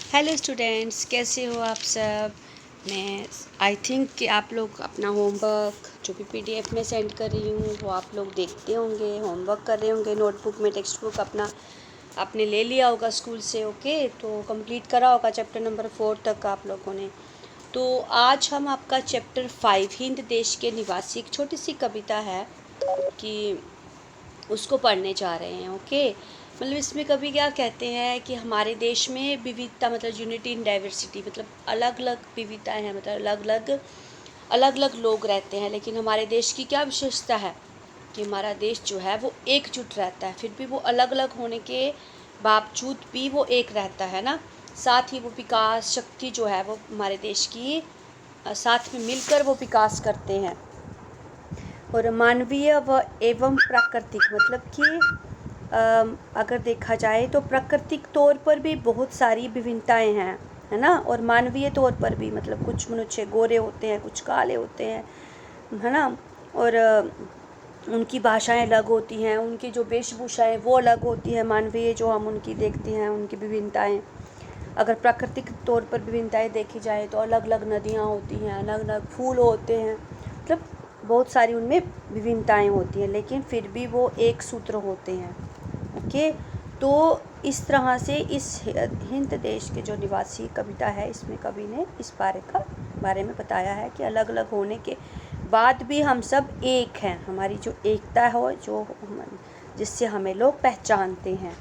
Hello students, कैसे हो आप सब। मैं आई थिंक कि आप लोग अपना होमवर्क जो भी पीडीएफ में सेंड कर रही हूँ वो आप लोग देखते होंगे, होमवर्क कर रहे होंगे। नोटबुक में टेक्स्ट बुक अपना आपने ले लिया होगा स्कूल से। ओके, तो कंप्लीट करा होगा चैप्टर नंबर 4 तक आप लोगों ने। तो आज हम आपका चैप्टर 5 हिंद देश के निवासी, एक छोटी सी कविता है कि उसको पढ़ने जा रहे हैं। ओके, मतलब इसमें कभी क्या कहते हैं कि हमारे देश में विविधता मतलब यूनिटी इन डाइवर्सिटी, मतलब अलग अलग विविधताएं हैं, मतलब अलग अलग लोग रहते हैं, लेकिन हमारे देश की क्या विशेषता है कि हमारा देश जो है वो एकजुट रहता है। फिर भी वो अलग अलग होने के बावजूद भी वो एक रहता है ना। साथ ही वो विकास शक्ति जो है वो हमारे देश की साथ में मिलकर वो विकास करते हैं। और मानवीय व एवं प्राकृतिक, मतलब कि अगर देखा जाए तो प्राकृतिक तौर पर भी बहुत सारी विभिन्नताएं हैं, है ना। और मानवीय तौर पर भी, मतलब कुछ मनुष्य गोरे होते हैं, कुछ काले होते हैं, है ना। और उनकी भाषाएं अलग होती हैं, उनकी जो वेशभूषाएं वो अलग होती हैं। मानवीय जो हम उनकी देखते हैं उनकी विभिन्नताएं, अगर प्राकृतिक तौर पर विभिन्नताएं देखी जाए तो अलग अलग नदियाँ होती हैं, अलग अलग फूल होते हैं, मतलब बहुत सारी उनमें विभिन्नताएं होती हैं, लेकिन फिर भी वो एक सूत्र होते हैं। ओके, तो इस तरह से इस हिंद देश के जो निवासी कविता है, इसमें कवि ने इस बारे में बताया है कि अलग अलग होने के बाद भी हम सब एक हैं। हमारी जो एकता हो, जो जिससे हमें लोग पहचानते हैं।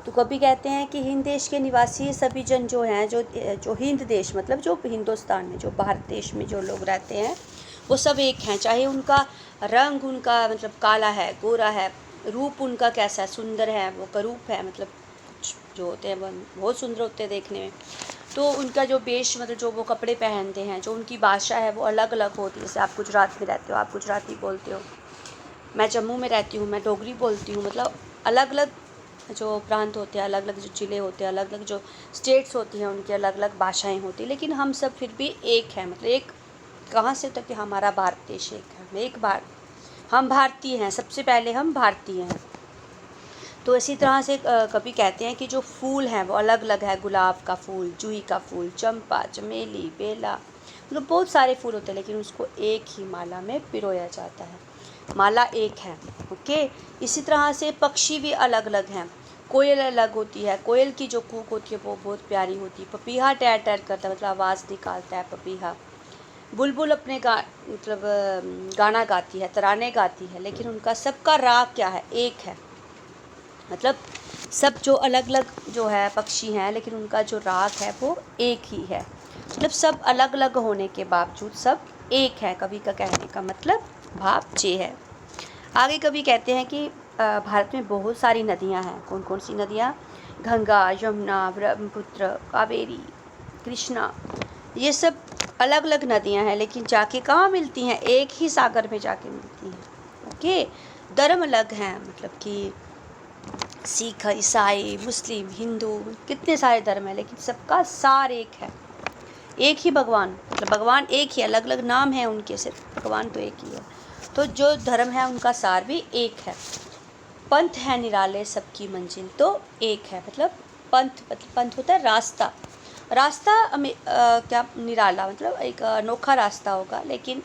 तो कभी कहते हैं कि हिंद देश के निवासी सभी जन जो हैं, जो हिंद देश मतलब जो हिंदुस्तान में, जो भारत देश में जो लोग रहते हैं वो सब एक हैं। चाहे उनका रंग उनका मतलब काला है, गोरा है, रूप उनका कैसा है, सुंदर है, वो करूप है, मतलब कुछ जो होते हैं वो बहुत सुंदर होते हैं देखने में। तो उनका जो वेश मतलब जो वो कपड़े पहनते हैं, जो उनकी भाषा है वो अलग अलग होती है। जैसे आप गुजरात में रहते हो, आप गुजराती बोलते हो, मैं जम्मू में रहती हूँ, मैं डोगरी बोलती हूँ। मतलब अलग अलग जो प्रांत होते हैं, अलग अलग जो जिले होते हैं, अलग अलग जो स्टेट्स होती हैं, उनकी अलग अलग भाषाएं होती हैं, लेकिन हम सब फिर भी एक हैं। मतलब एक कहाँ से तक कि हमारा भारत देश एक है, हम एक भारत, हम भारतीय हैं, सबसे पहले हम भारतीय हैं। तो इसी तरह से कभी कहते हैं कि जो फूल हैं वो अलग अलग है। गुलाब का फूल, जूही का फूल, चंपा, चमेली, बेला, मतलब बहुत सारे फूल होते हैं, लेकिन उसको एक ही माला में पिरोया जाता है। माला एक है। ओके, इसी तरह से पक्षी भी अलग अलग हैं। कोयल अलग होती है, कोयल की जो कूक होती है वो बहुत प्यारी होती है। पपीहा टैर टैर करता है, मतलब आवाज़ निकालता है पपीहा। बुलबुल अपने गाना गाती है, तराने गाती है, लेकिन उनका सबका राग क्या है, एक है। मतलब सब जो अलग अलग जो है पक्षी हैं, लेकिन उनका जो राग है वो एक ही है। मतलब सब अलग अलग होने के बावजूद सब एक है। कवि का कहने का मतलब भाव ये है। आगे कवि कहते हैं कि भारत में बहुत सारी नदियां हैं। कौन कौन सी नदियां? गंगा, यमुना, ब्रह्मपुत्र, कावेरी, कृष्णा, ये सब अलग अलग नदियां हैं, लेकिन जाके कहाँ मिलती हैं? एक ही सागर में जाके मिलती हैं। ओके, धर्म अलग हैं, मतलब कि सिख, ईसाई, मुस्लिम, हिंदू, कितने सारे धर्म हैं, लेकिन सबका सार एक है। एक ही भगवान, मतलब भगवान एक ही, अलग अलग नाम है उनके, सिर्फ भगवान तो एक ही है। तो जो धर्म है उनका सार भी एक है। पंथ है निराले सबकी मंजिल तो एक है। मतलब पंथ होता है रास्ता। रास्ता क्या निराला, मतलब एक अनोखा रास्ता होगा, लेकिन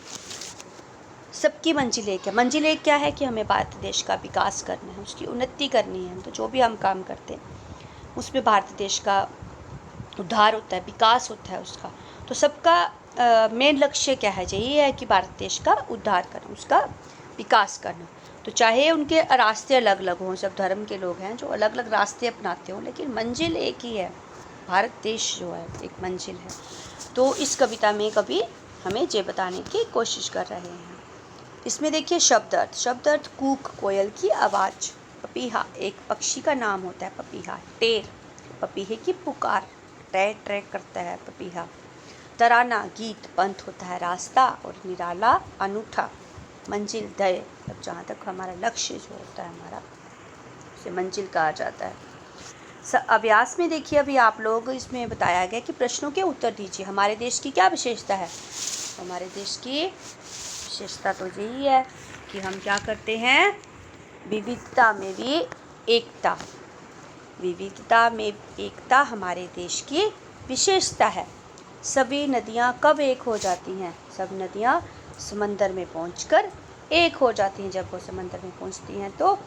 सबकी मंजिल एक है। मंजिल एक क्या है कि हमें भारत देश का विकास करना है, उसकी उन्नति करनी है। तो जो भी हम काम करते हैं उसमें भारत देश का उद्धार होता है, विकास होता है उसका। तो सबका मेन लक्ष्य क्या है? यही है कि भारत देश का उद्धार करना, उसका विकास करना। तो चाहे उनके रास्ते अलग अलग हों, सब धर्म के लोग हैं जो अलग अलग रास्ते अपनाते हों, लेकिन मंजिल एक ही है। भारत देश जो है एक मंजिल है। तो इस कविता में कवि हमें ये बताने की कोशिश कर रहे हैं। इसमें देखिए शब्द अर्थ कूक, कोयल की आवाज़। पपीहा एक पक्षी का नाम होता है, पपीहा। टेर, पपीहे की पुकार, ट्रै ट्रै करता है पपीहा। तराना गीत, पंथ होता है रास्ता, और निराला अनूठा, मंजिल ध्येय, अब जहाँ तक हमारा लक्ष्य जो होता है हमारा, उसे मंजिल कहा जाता है। अभ्यास में देखिए अभी आप लोग, इसमें बताया गया कि प्रश्नों के उत्तर दीजिए। हमारे देश की क्या विशेषता है? हमारे देश की विशेषता तो यही है कि हम क्या करते हैं, विविधता में भी एकता। विविधता में एकता हमारे देश की विशेषता है। सभी नदियाँ कब एक हो जाती हैं? सब नदियाँ समंदर में पहुंचकर एक हो जाती हैं। जब वो समंदर में पहुंचती हैं तो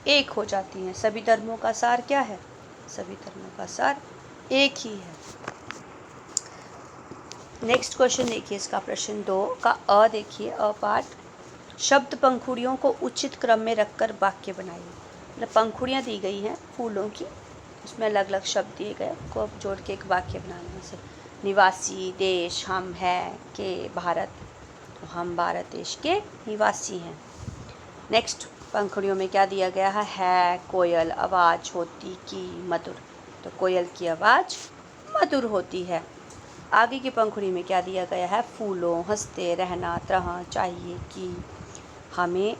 एक हो जाती हैं। सभी धर्मों का सार क्या है? सभी धर्मों का सार एक ही है। नेक्स्ट क्वेश्चन देखिए, इसका प्रश्न 2 का अ देखिए, अ पार्ट। शब्द पंखुड़ियों को उचित क्रम में रखकर वाक्य बनाइए। मतलब पंखुड़ियाँ दी गई हैं फूलों की, उसमें अलग अलग शब्द दिए गए, को अब जोड़ के एक वाक्य बनाना है। जैसे निवासी, देश, हम है, के, भारत, तो हम भारत देश के निवासी हैं। नेक्स्ट पंखुड़ियों में क्या दिया गया है? कोयल, आवाज़ होती की मधुर, तो कोयल की आवाज़ मधुर होती है। आगे की पंखुड़ी में क्या दिया गया है? फूलों, हंसते रहना, तरह चाहिए कि हमें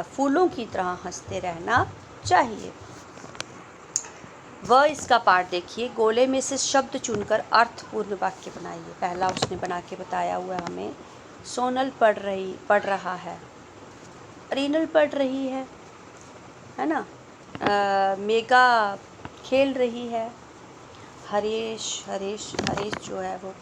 फूलों की तरह हंसते रहना चाहिए। वह इसका पार्ट देखिए, गोले में से शब्द चुनकर अर्थपूर्ण वाक्य बनाइए। पहला उसने बना के बताया हुआ है हमें, सोनल पढ़ रहा है, रीनल पढ़ रही है ना। मेगा खेल रही है, हरेश जो है वो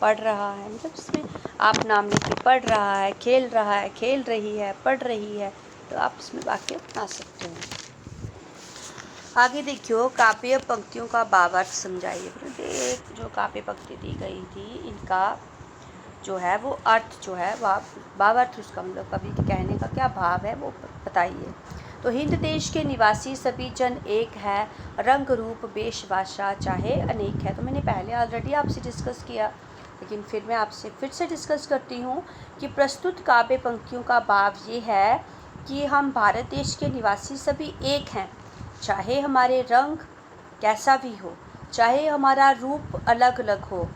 पढ़ रहा है। मतलब इसमें आप नाम लिख के पढ़ रहा है, खेल रहा है, खेल रही है, पढ़ रही है, तो आप इसमें वाक्य बना सकते हैं। आगे देखियो, काव्य पंक्तियों का भावार्थ समझाइए। एक जो काव्य पंक्ति दी गई थी, इनका जो है वो अर्थ जो है भावार्थ, उसका मतलब कवि के कहने का क्या भाव है वो बताइए। तो हिंद देश के निवासी सभी जन एक है, रंग रूप वेश भाषा चाहे अनेक है। तो मैंने पहले ऑलरेडी आपसे डिस्कस किया, लेकिन फिर मैं आपसे फिर से डिस्कस करती हूँ कि प्रस्तुत काव्य पंक्तियों का भाव ये है कि हम भारत देश के निवासी सभी एक हैं, चाहे हमारे रंग कैसा भी हो, चाहे हमारा रूप अलग अलग हो,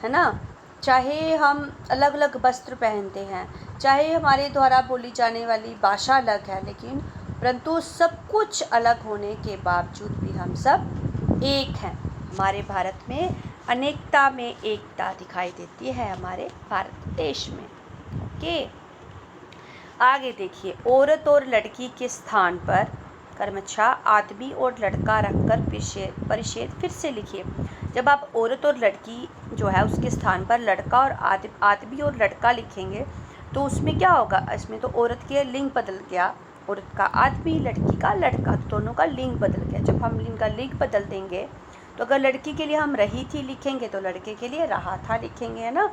है ना, चाहे हम अलग अलग वस्त्र पहनते हैं, चाहे हमारे द्वारा बोली जाने वाली भाषा अलग है, लेकिन परंतु सब कुछ अलग होने के बावजूद भी हम सब एक हैं। हमारे भारत में अनेकता में एकता दिखाई देती है, हमारे भारत देश में। ओके, आगे देखिए, औरत और लड़की के स्थान पर कर्मछा आदमी और लड़का रखकर परिच्छेद फिर से लिखिए। जब आप औरत और लड़की जो है उसके स्थान पर लड़का और आदमी और लड़का लिखेंगे तो उसमें क्या होगा? इसमें तो औरत के लिंग बदल गया, औरत का आदमी, लड़की का लड़का, दोनों का लिंग बदल गया। जब हम इनका लिंग बदल देंगे तो अगर लड़की के लिए हम रही थी लिखेंगे तो लड़के के लिए रहा था लिखेंगे, है ना।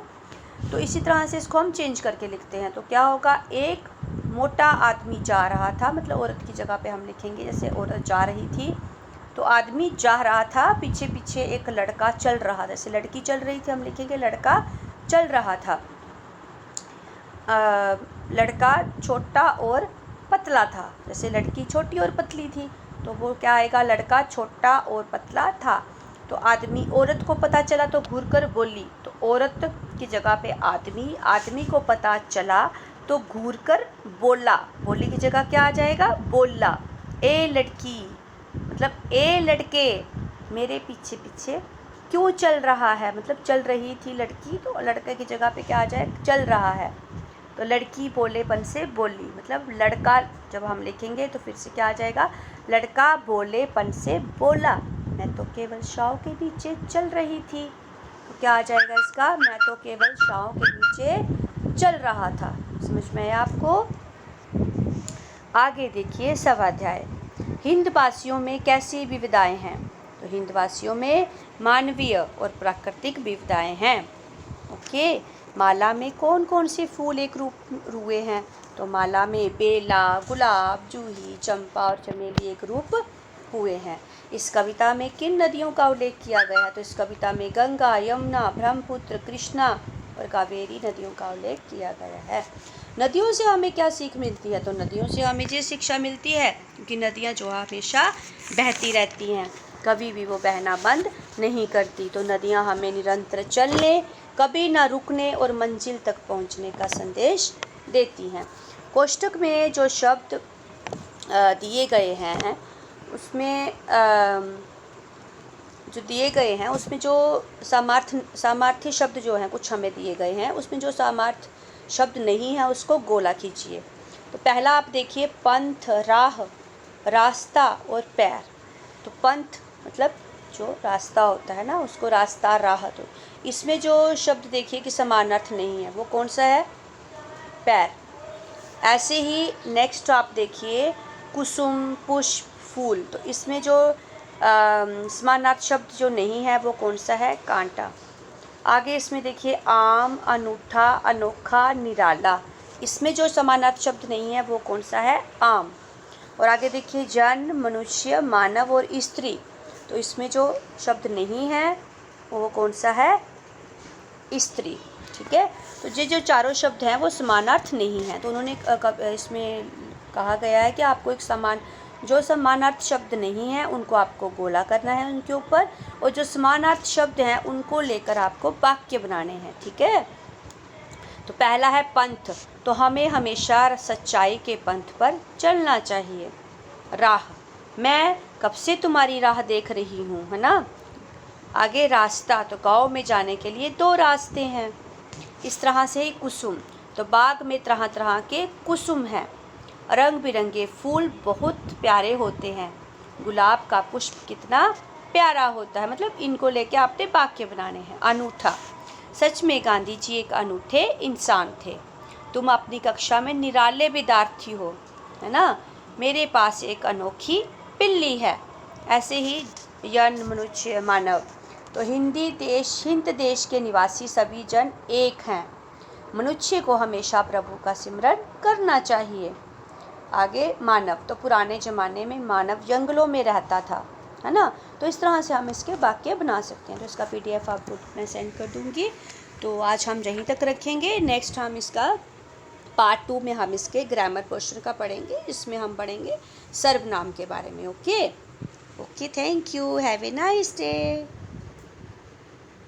तो इसी तरह से इसको हम चेंज करके लिखते हैं। तो क्या होगा? एक मोटा आदमी जा रहा था, मतलब औरत की जगह पे हम लिखेंगे, जैसे औरत जा रही थी तो आदमी जा रहा था, पीछे पीछे एक लड़का चल रहा था। जैसे लड़की चल रही थी हम लिखेंगे लड़का चल रहा था। लड़का छोटा और पतला था, जैसे लड़की छोटी और पतली थी तो वो क्या आएगा? लड़का छोटा और पतला था। तो आदमी, औरत को पता चला तो घूर कर बोली, तो औरत की जगह पे आदमी, आदमी को पता चला तो घूर कर बोला, बोली की जगह क्या आ जाएगा? बोला। ए लड़की, मतलब ए लड़के मेरे पीछे पीछे क्यों चल रहा है? मतलब चल रही थी लड़की, तो लड़के की जगह पे क्या आ जाए? चल रहा है। तो लड़की बोलेपन से बोली, मतलब लड़का जब हम लिखेंगे तो फिर से क्या आ जाएगा? लड़का बोलेपन से बोला, मैं तो केवल शाव के नीचे चल रही थी। तो क्या आ जाएगा इसका? मैं तो केवल शाव के नीचे चल रहा था। समझ में आया आपको? आगे देखिए, स्वाध्याय। हिंदवासियों में कैसी विविधताएं हैं? तो हिंदवासियों में मानवीय और प्राकृतिक विविधताएं हैं। ओके, माला में कौन कौन से फूल एक रूप हुए हैं? तो माला में बेला, गुलाब, जूही, चंपा और चमेली एक रूप हुए हैं। इस कविता में किन नदियों का उल्लेख किया गया है? तो इस कविता में गंगा, यमुना, ब्रह्मपुत्र, कृष्णा और कावेरी नदियों का उल्लेख किया गया है। नदियों से हमें क्या सीख मिलती है? तो नदियों से हमें ये शिक्षा मिलती है क्योंकि नदियाँ जो हमेशा बहती रहती हैं, कभी भी वो बहना बंद नहीं करती। तो नदियाँ हमें निरंतर चलने, कभी ना रुकने और मंजिल तक पहुंचने का संदेश देती हैं। कोष्टक में जो शब्द दिए गए हैं उसमें जो दिए गए हैं उसमें जो सामर्थ्य शब्द जो हैं कुछ हमें दिए गए हैं, उसमें जो सामर्थ्य शब्द नहीं है उसको गोला खींचिए। तो पहला आप देखिए, पंथ, राह, रास्ता और पैर। तो पंथ मतलब जो रास्ता होता है ना, उसको रास्ता, राह। तो इसमें जो शब्द देखिए कि समानार्थ नहीं है, वो कौन सा है? पैर। ऐसे ही नेक्स्ट आप देखिए कुसुम, पुष्प, फूल। तो इसमें जो समानार्थ शब्द जो नहीं है वो कौन सा है? कांटा। आगे इसमें देखिए आम, अनूठा, अनोखा, निराला। इसमें जो समानार्थ शब्द नहीं है वो कौन सा है? आम। और आगे देखिए जन, मनुष्य, मानव और स्त्री। तो इसमें जो शब्द नहीं है वो कौन सा है? स्त्री। ठीक है, तो ये जो चारों शब्द हैं वो समानार्थ नहीं है। तो उन्होंने इसमें कहा गया है कि आपको एक जो समानार्थ शब्द नहीं है उनको आपको गोला करना है उनके ऊपर, और जो समानार्थ शब्द हैं उनको लेकर आपको वाक्य बनाने हैं। ठीक है, तो पहला है पंथ। तो हमें हमेशा सच्चाई के पंथ पर चलना चाहिए। राह, मैं कब से तुम्हारी राह देख रही हूँ, है ना। आगे रास्ता, तो गाँव में जाने के लिए 2 रास्ते हैं। इस तरह से ही कुसुम, तो बाग में तरह तरह के कुसुम हैं। रंग बिरंगे फूल बहुत प्यारे होते हैं। गुलाब का पुष्प कितना प्यारा होता है। मतलब इनको लेके आपने वाक्य बनाने हैं। अनूठा, सच में गांधी जी एक अनूठे इंसान थे। तुम अपनी कक्षा में निराले विद्यार्थी हो, है ना। मेरे पास एक अनोखी पिल्ली है। ऐसे ही यन, मनुष्य, मानव। तो हिंद देश के निवासी सभी जन एक हैं। मनुष्य को हमेशा प्रभु का सिमरन करना चाहिए। आगे मानव, तो पुराने ज़माने में मानव जंगलों में रहता था, है ना। तो इस तरह से हम इसके वाक्य बना सकते हैं। तो इसका PDF आपको मैं सेंड कर दूँगी। तो आज हम यहीं तक रखेंगे। नेक्स्ट हम इसका पार्ट 2 में हम इसके ग्रामर पोर्शन का पढ़ेंगे। इसमें हम पढ़ेंगे सर्वनाम के बारे में। Okay, thank you, have a nice day.